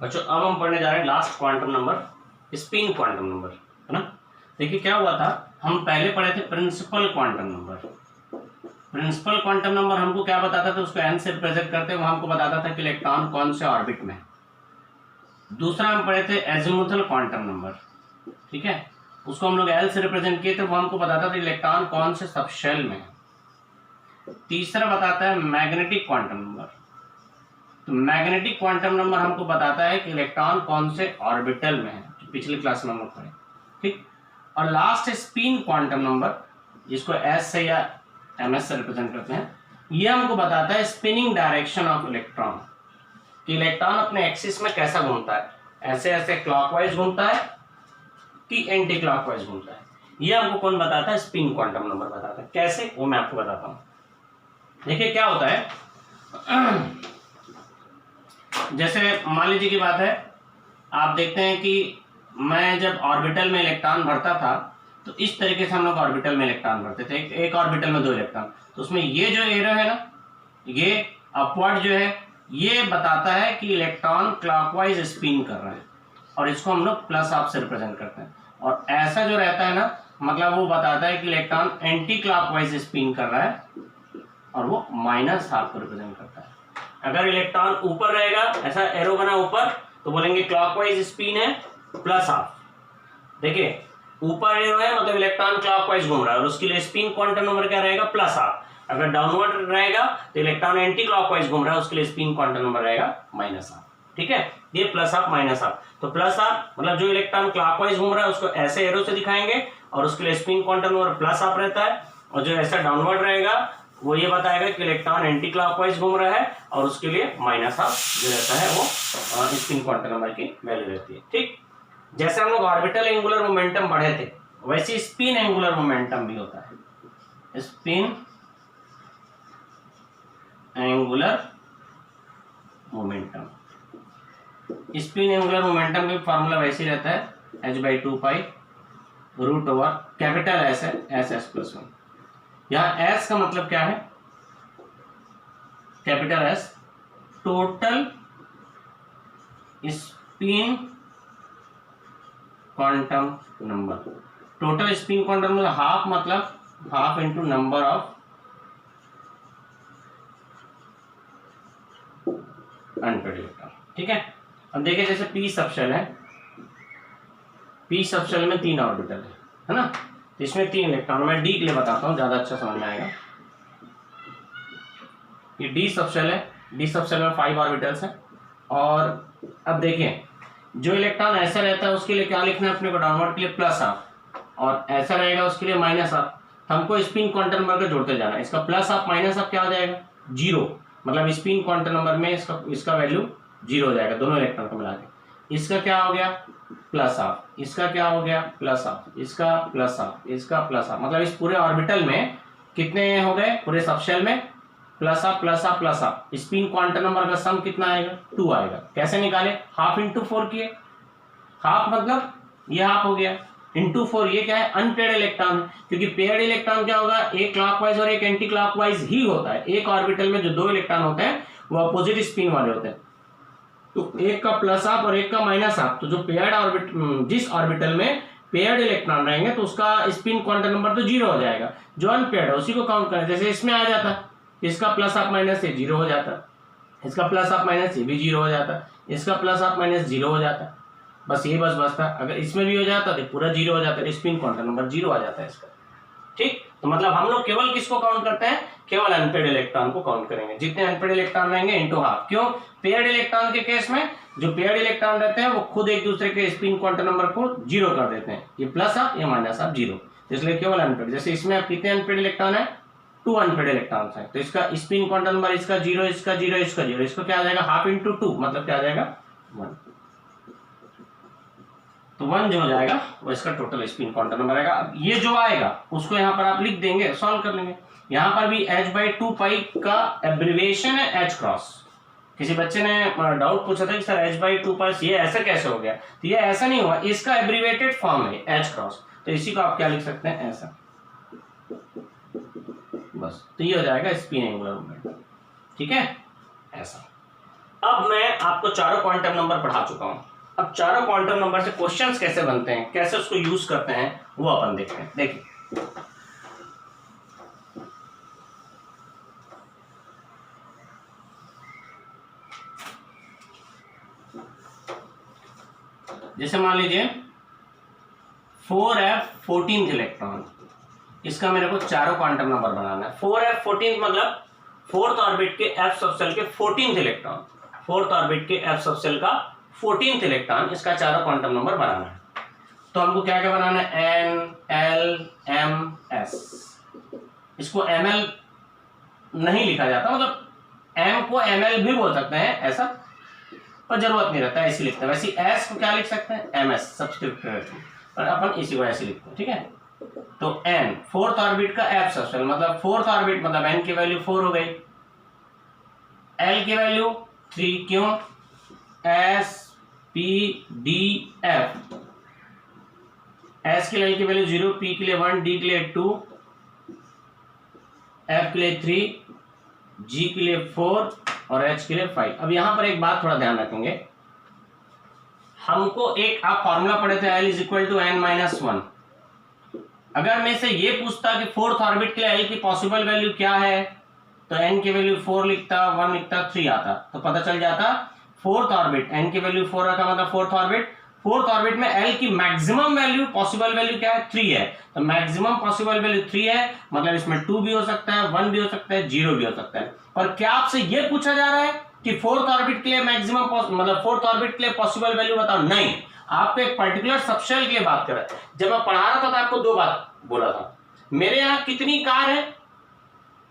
बच्चों अब हम पढ़ने जा रहे हैं last quantum number, spin quantum number, है ना। देखिए क्या हुआ था, हम पहले पढ़े थे principal quantum number. Principal quantum number हमको क्या बताता था, उसको एन से रिप्रेजेंट करते हुए हमको बताता था कि इलेक्ट्रॉन कौन से ऑर्बिट में। दूसरा हम पढ़े थे एजीमुथल क्वांटम नंबर, ठीक है, उसको हम लोग एल से रिप्रेजेंट किए थे, वो हमको बताता था इलेक्ट्रॉन कौन से सबशेल में है। तीसरा बताता है मैग्नेटिक क्वांटम नंबर, तो मैग्नेटिक क्वांटम नंबर हमको बताता है कि इलेक्ट्रॉन कौन से ऑर्बिटल में है, जो पिछली क्लास में हम लोग पढ़े, ठीक। और लास्ट है स्पिन क्वांटम नंबर, जिसको एस से या एम एस से रिप्रेजेंट करते हैं। ये हमको बताता है स्पिनिंग डायरेक्शन ऑफ इलेक्ट्रॉन, कि इलेक्ट्रॉन अपने एक्सिस में कैसा घूमता है, ऐसे ऐसे क्लॉकवाइज घूमता है कि एंटी क्लॉकवाइज घूमता है। ये हमको कौन बताता है, स्पिन क्वांटम नंबर बताता है। कैसे, वो मैं आपको बताता हूँ। देखिए क्या होता है, जैसे मान लीजिए की बात है, आप देखते हैं कि मैं जब ऑर्बिटल में इलेक्ट्रॉन भरता था तो इस तरीके से हम लोग ऑर्बिटल में इलेक्ट्रॉन भरते थे, एक ऑर्बिटल में 2 इलेक्ट्रॉन, तो उसमें ये जो एरो है ना, ये अपवर्ड जो है, ये बताता है कि इलेक्ट्रॉन क्लॉकवाइज स्पिन कर रहा है, और इसको हम लोग प्लस हाफ से रिप्रेजेंट करते हैं। और ऐसा जो रहता है ना, मतलब वो बताता है कि इलेक्ट्रॉन एंटी क्लॉकवाइज स्पिन कर रहा है, और वो माइनस हाफ को रिप्रेजेंट करता है। अगर इलेक्ट्रॉन ऊपर रहेगा, ऐसा एरो बना ऊपर, तो बोलेंगे क्लॉकवाइज स्पिन है प्लस हाफ। देखिए ऊपर एरो है मतलब इलेक्ट्रॉन क्लॉकवाइज घूम रहा है, और उसके लिए स्पिन क्वांटम नंबर क्या रहेगा, प्लस हाफ। अगर डाउनवर्ड रहेगा तो इलेक्ट्रॉन एंटी क्लॉकवाइज घूम रहा है, उसके लिए स्पिन क्वांटम नंबर रहेगा माइनस हाफ, ठीक है। ये प्लस हाफ माइनस हाफ, तो प्लस हाफ मतलब जो इलेक्ट्रॉन क्लॉकवाइज घूम रहा है उसको ऐसे एरो से दिखाएंगे, और उसके लिए spin quantum number plus half रहता है। और जो ऐसा डाउनवर्ड रहेगा वो ये बताएगा कि इलेक्ट्रॉन एंटी क्लॉकवाइज घूम रहा है, और उसके लिए माइनस हाफ जो रहता है वो स्पिन क्वांटम नंबर की वैल्यू रहती है, ठीक। जैसे हम लोग ऑर्बिटल एंगुलर मोमेंटम पढ़े थे, वैसे स्पिन एंगुलर मोमेंटम भी होता है। Spin angular momentum, spin angular momentum का फॉर्मूला वैसे ही रहता है, h/2 pi root over capital S है, एस प्लस 1। यहाँ एस का मतलब क्या है, capital S total spin quantum number. Total spin quantum number half, मतलब half into number of unpaired electron, ठीक है। अब देखिए जैसे पी सबशेल है, पी सबशेल में 3 ऑर्बिटल है ना, तो इसमें 3 इलेक्ट्रॉन, मैं डी के लिए बताता हूँ, ज्यादा अच्छा समझ में आएगा। ये डी सबशेल है, डी सबशेल में 5 ऑर्बिटल्स हैं। और अब देखिए जो इलेक्ट्रॉन ऐसा रहता है उसके लिए क्या लिखना है अपने को, डाउनवर्ड के लिए प्लस हाफ, और ऐसा रहेगा उसके लिए माइनस हाफ। हमको स्पिन क्वांटम नंबर को जोड़ते जाना है, इसका प्लस हाफ माइनस हाफ क्या हो जाएगा, 0, मतलब स्पिन क्वांटम नंबर में इसका वैल्यू 0 हो जाएगा, दोनों इलेक्ट्रॉन को मिला के। इसका क्या हो गया, प्लस हाफ, इसका क्या हो गया, प्लस हाफ, इसका प्लस हाफ, इसका प्लस हाफ, मतलब इस पूरे ऑर्बिटल में कितने हो गए, पूरे सबशेल में plus half plus half plus half. Spin quantum number का सम कितना आएगा, 2 आएगा। कैसे निकाले, हाफ इंटू 4 किए, हाफ मतलब ये हाफ हो गया, इंटू 4 ये क्या है, अनपेयर्ड इलेक्ट्रॉन है, क्योंकि पेयर्ड इलेक्ट्रॉन क्या होगा, एक क्लॉकवाइज और एक एंटी क्लॉकवाइज ही होता है। एक ऑर्बिटल में जो 2 इलेक्ट्रॉन होते हैं वो अपोजिट स्पिन वाले होते हैं, तो एक का प्लस हाफ और एक का माइनस हाफ। तो जो पेयर्ड ऑर्बिट, जिस ऑर्बिटल में पेयर्ड इलेक्ट्रॉन रहेंगे तो उसका स्पिन क्वांटम नंबर तो 0 हो जाएगा, जो अनपेयर्ड है उसी को काउंट करें। जैसे इसमें आ जाता, इसका प्लस हाफ माइनस ये 0 हो जाता, इसका प्लस हाफ माइनस ये भी 0 हो जाता, इसका प्लस हाफ माइनस 0 हो जाता, बस ये बस था। अगर इसमें भी हो जाता तो पूरा 0 हो जाता, स्पिन क्वांटम नंबर 0 आ जाता है इसका, ठीक। तो मतलब हम लोग केवल किसको काउंट करते हैं, केवल अनपेयर्ड इलेक्ट्रॉन को काउंट करेंगे, जितने अनपेयर्ड इलेक्ट्रॉन रहेंगे इंटू हाफ। क्यों, पेयर्ड इलेक्ट्रॉन के केस में जो पेयर्ड इलेक्ट्रॉन रहते हैं वो खुद एक दूसरे के स्पिन क्वांटम नंबर को 0 कर देते हैं, ये प्लस हाफ ये माइनस हाफ 0, इसलिए केवल अनपेयर्ड। जैसे इसमें अब कितने अनपेयर्ड इलेक्ट्रॉन है, 2 अनपेयर्ड इलेक्ट्रॉन्स हैं, तो इसका स्पिन क्वांटम नंबर इसका 0, इसका 0, इसका 0, इसको क्या आ जाएगा, हाफ इंटू 2 मतलब क्या आ जाएगा 1, तो 1 जो हो जाएगा वो इसका टोटल स्पिन क्वांटम नंबर आएगा। अब ये जो आएगा उसको यहाँ पर आप लिख देंगे, सॉल्व कर लेंगे। यहाँ पर भी h/2 पाई का एब्रिविएशन है h क्रॉस। किसी बच्चे ने डाउट पूछा था कि सर h/2 पाई ये ऐसा कैसे हो गया, तो ये ऐसा नहीं हुआ, इसका एब्रिवेटेड फॉर्म है h क्रॉस, तो इसी को आप क्या लिख सकते हैं, ऐसा, बस। तो ये हो जाएगा स्पिन एंगुलर मोमेंटम, ठीक है, ऐसा। अब मैं आपको चारों क्वांटम नंबर पढ़ा चुका हूं। अब चारों क्वांटम नंबर से क्वेश्चंस कैसे बनते हैं, कैसे उसको यूज करते हैं, वो अपन देखते हैं। देखिए जैसे मान लीजिए 4f 14th इलेक्ट्रॉन, इसका मेरे को चारों क्वांटम नंबर बनाना है। 4f 14th मतलब फोर्थ ऑर्बिट के f सबसेल के 14th इलेक्ट्रॉन, फोर्थ ऑर्बिट के f सबसेल का 14th इलेक्ट्रॉन, इसका चारों क्वांटम नंबर बनाना है। तो हमको क्या क्या बनाना है, n l m s। इसको ml नहीं लिखा जाता, मतलब m को ml भी बोल सकते हैं ऐसा, पर जरूरत नहीं रहता, ऐसे लिखते हैं। वैसे s को क्या लिख सकते हैं, ms सब्सक्रिप्ट करके, पर अपन इसी को ऐसे लिखते हैं, ठीक है। तो n फोर्थ ऑर्बिट का f सबसेल, मतलब फोर्थ ऑर्बिट मतलब n की वैल्यू 4 हो गई, l की वैल्यू 3, क्यों, s p d f, s के लिए l की वैल्यू 0, p के लिए 1, d के लिए 2, f के लिए 3, g के लिए 4 और h के लिए 5। अब यहां पर एक बात थोड़ा ध्यान रखेंगे, हमको एक आप फॉर्मूला पढ़े थे l is equal to n-1। अगर मैं से ये पूछता कि फोर्थ ऑर्बिट के लिए l की पॉसिबल वैल्यू क्या है, तो n की वैल्यू 4 लिखता, 1 लिखता, 3 आता, तो पता चल जाता फोर्थ ऑर्बिट, n की वैल्यू 4 रखा मतलब फोर्थ ऑर्बिट में l की मैक्सिमम वैल्यू पॉसिबल वैल्यू क्या है, 3 है। तो मैक्सिमम पॉसिबल वैल्यू 3 है, मतलब इसमें 2 भी हो सकता है, 1 भी हो सकता है, 0 भी हो सकता है। पर क्या आपसे ये पूछा जा रहा है कि फोर्थ ऑर्बिट के लिए मैक्सिमम मतलब फोर्थ ऑर्बिट के लिए पॉसिबल वैल्यू बताओ, नहीं, आपको एक पर्टिकुलर सबसेल के लिए बात कर रहा है। जब मैं पढ़ा रहा था तो आपको दो बात बोला था, मेरे यहाँ कितनी कार है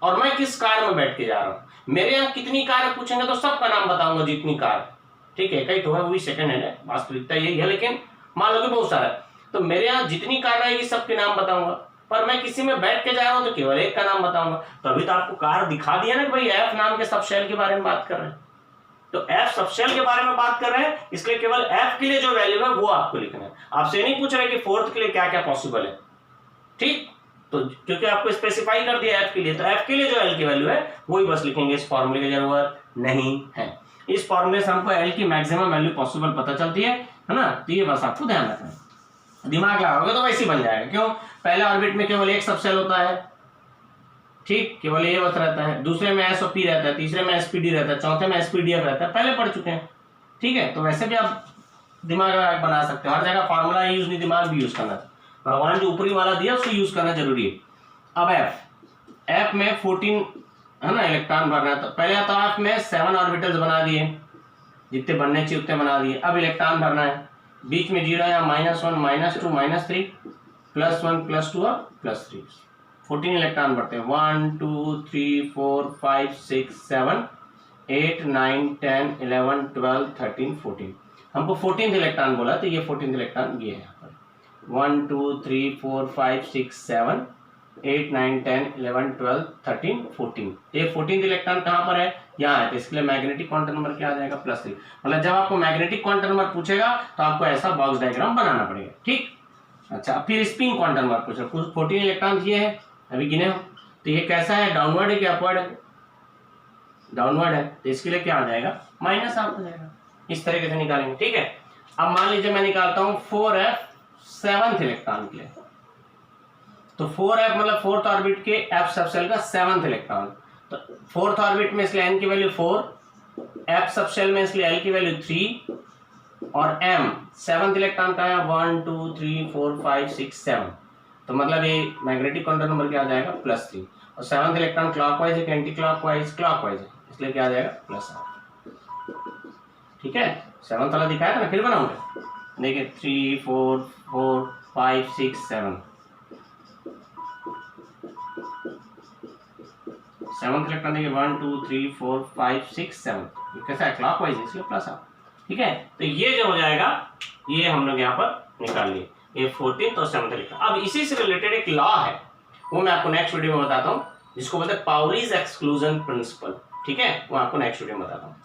और मैं किस कार में बैठ के जा रहा हूं। मेरे यहाँ कितनी कार है पूछेंगे तो सबका नाम बताऊंगा जितनी कार, ठीक है, कई तो है, वो भी सेकंड हैंड है, वास्तविकता यही है, लेकिन मान लो कि बहुत सारा है, तो मेरे यहाँ जितनी कार रहेगी सबके नाम बताऊंगा। पर मैं किसी में बैठ के जा रहा हूं तो केवल एक का नाम बताऊंगा। तो अभी तो आपको कार दिखा दिया ना कि भाई एफ नाम के सबसेल के बारे में बात कर रहे हैं, तो एफ सबसेल के बारे में बात कर रहे हैं, इसलिए केवल एफ के लिए जो वैल्यू है वो आपको लिखना है। आपसे नहीं पूछ रहे कि फोर्थ के लिए क्या क्या पॉसिबल है, ठीक, तो क्योंकि आपको स्पेसिफाई कर दिया एफ के लिए, तो एफ के लिए जो एल की वैल्यू है वही बस लिखेंगे, इस फॉर्मूले की जरूरत नहीं है। इस फॉर्मूले से हमको एल की मैक्सिमम वैल्यू पॉसिबल पता चलती है ना, तो ये बस आपको ध्यान रखना है। दिमाग लगाओगे तो वैसे ही बन जाएगा, क्यों, पहले ऑर्बिट में केवल एक सबसेल होता है, ठीक, केवल ये बस रहता है, दूसरे में एस और पी रहता है, तीसरे में एसपीडी रहता है, चौथे में एसपीडीएफ रहता है, पहले पढ़ चुके हैं, ठीक है। तो वैसे भी आप दिमाग बना सकते हो, हर जगह फॉर्मूला यूज नहीं, दिमाग भी यूज करना, भगवान जो ऊपरी वाला दिया उसको यूज करना जरूरी है। अब एफ में 14 है ना इलेक्ट्रॉन भरना है, तो पहले तो एफ में 7 ऑर्बिटल्स बना दिए, जितने बनने चाहिए उतने बना दिए। अब इलेक्ट्रॉन भरना है, बीच में 0 या -1 -2 -3 +1 +2 और +3, 14 इलेक्ट्रॉन बढ़ते हैं, 1 2 3 4 5 6 7 8 9 10 11 12 13 14। हमको 14th इलेक्ट्रॉन बोला, तो ये 14th इलेक्ट्रॉन ये है यहाँ पर, 1 2 3 4 5 6 7 8 9 10 11 12 13 14। ये 14th इलेक्ट्रॉन कहाँ पर है, यहाँ है, तो इसके लिए मैग्नेटिक क्वांटम नंबर क्या आ जाएगा, +3। मतलब जब आपको मैग्नेटिक क्वांटम नंबर पूछेगा तो आपको ऐसा बॉक्स डायग्राम बनाना पड़ेगा, ठीक। अच्छा, फिर स्पिन क्वांटम नंबर पूछेगा, कुछ 14 इलेक्ट्रॉन ये है, अभी गिने हो, तो ये कैसा है, डाउनवर्ड है कि अपवर्ड है, डाउनवर्ड है, तो इसके लिए क्या आ जाएगा, माइनस आप हो जाएगा, इस तरीके से निकालेंगे, ठीक है। अब मान लीजिए मैं निकालता हूँ 4f 7th इलेक्ट्रॉन के लिए, तो 4f मतलब फोर्थ ऑर्बिट के f सबसेल का 7th इलेक्ट्रॉन, तो फोर्थ ऑर्बिट में इसलिए n की वैल्यू 4, f सबसेल में इसलिए l की वैल्यू 3 और m 7th इलेक्ट्रॉन का है 1 2 3 4 5 6 7, तो मतलब ये मैग्नेटिक क्वांटम नंबर क्या आ जाएगा, +3। और 7th इलेक्ट्रॉन क्लॉकवाइज है कि एंटी क्लॉकवाइज, क्लॉकवाइज है, इसलिए क्या आ जाएगा, +8, ठीक है। 7th वाला दिखाया था ना, फिर बनाऊंगा, देखिए 3 4 4 5 6 7, 7th इलेक्ट्रॉन देखिए 1 2 3 4 5 6 7, ये कैसा है, क्लॉकवाइज है, इसलिए +8, ठीक है। तो ये जो हो जाएगा, ये हम लोग यहाँ पर निकाल लिए, ये 14th और 7th इलेक्ट्रॉन। अब इसी से रिलेटेड एक लॉ है, वो मैं आपको नेक्स्ट वीडियो में बताता हूँ, जिसको बोलते हैं पाउलीज एक्सक्लूजन प्रिंसिपल, ठीक है, वो आपको नेक्स्ट वीडियो में बताता हूँ।